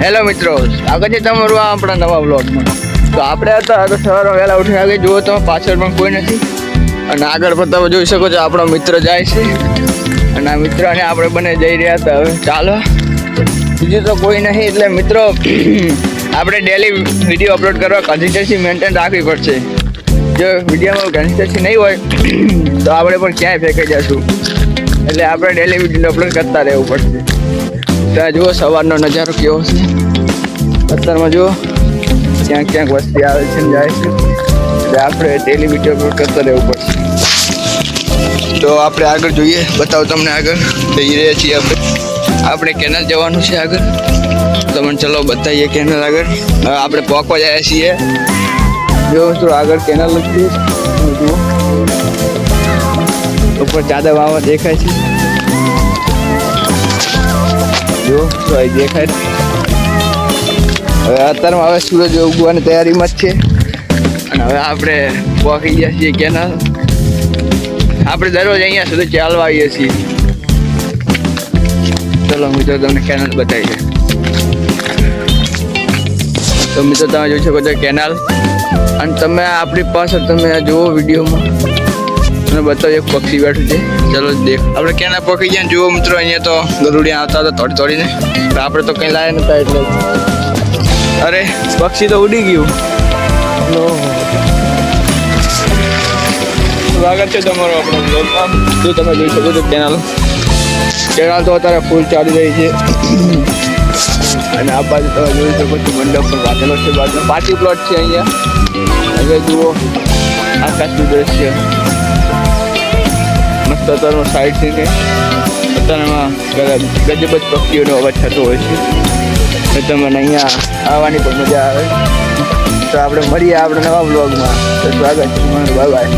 Hello મિત્રો, સ્વાગત છે તમારું આપણા નવા વ્લોગમાં. તો આપણે હતા તો સવારે વહેલા ઉઠી આગળ જુઓ તમે પાછળ પણ કોઈ નથી અને આગળ પણ તમે જોઈ શકો છો આપણો મિત્ર જાય છે અને આ મિત્ર અને આપણે બંને જઈ રહ્યા હતા. હવે ચાલો, બીજું તો કોઈ નહીં. એટલે મિત્રો આપણે ડેલી વિડીયો અપલોડ કરવા કન્સિસ્ટન્સી મેન્ટેન રાખવી પડશે. જો વિડીયોમાં કન્સિસ્ટન્સી નહીં હોય તો આપણે પણ ક્યાંય ફેંકાઈ જઈશું. એટલે આપણે ડેલી વિડીયો અપલોડ કરતા રહેવું પડશે. ત્યાં જુઓ સવારનો નજારો કેવો છે. અત્યારમાં જુઓ ક્યાંક ક્યાંક વસ્તી આવે છે ને જાય છે. એટલે આપણે ડેલી વિડીયો અપલોડ કરતા રહેવું પડશે. તો આપણે આગળ જોઈએ, બતાવો તમને. આગળ જઈ રહ્યા છીએ આપણે કેનાલ જવાનું છે આગળ. તમને ચલો બતાવીએ કેનાલ આગળ. હવે આપણે પહોંચવા જાય છીએ. જો મિત્રો આગળ કેનાલ છે, જુઓ ઉપર ચાદર વાવા દેખાય છે. જો દેખાય. હવે અત્યારમાં હવે સૂરજ ઉગવાની તૈયારીમાં જ છે અને હવે આપણે પહોંચી ગયા છીએ કેનાલ. આપણે દરરોજ અહીંયા સુધી ચાલવા આવીએ છીએ. ચલો મિત્રો તમને કેનાલ બતાવીએ. તો મિત્રો તમે જોઈ શકો છો કેનાલ. અને તમે આપણી પાસે તમે જુઓ વિડીયોમાં અને બતાવો એક પક્ષી બેઠું છે. ચલો દેખ, આપણે કેનાલ પકડી ગયા. જુઓ મિત્રો અહીંયા તો ગરુડિયા આવતા હતા તોડીને. આપણે તો કંઈ લાયા નતા એટલે. અરે પક્ષી તો ઉડી ગયું. સ્વાગત છે તમારું આપણા બ્લોગમાં. જો તમે જોઈ શકો છો કેનાલ તો અત્યારે ફૂલ ચાલી રહી છે અને આ બાજુ તમે જોઈ શકો છો મંડપ પર વાંચેલો છે. બાજુ પાર્ટી પ્લોટ છે અહીંયા. હવે જુઓ આકાશનું દ્રશ્ય મસ્ત. અત્યારમાં સાઈડ છે કે અત્યારમાં ગજબ જ પક્ષીઓનો અવાજ થતો હોય છે. તમને અહીંયા આવવાની પણ મજા આવે. તો આપણે મળીએ આપણે નવા બ્લોગમાં. તો સ્વાગત છે તમારું. Bye bye.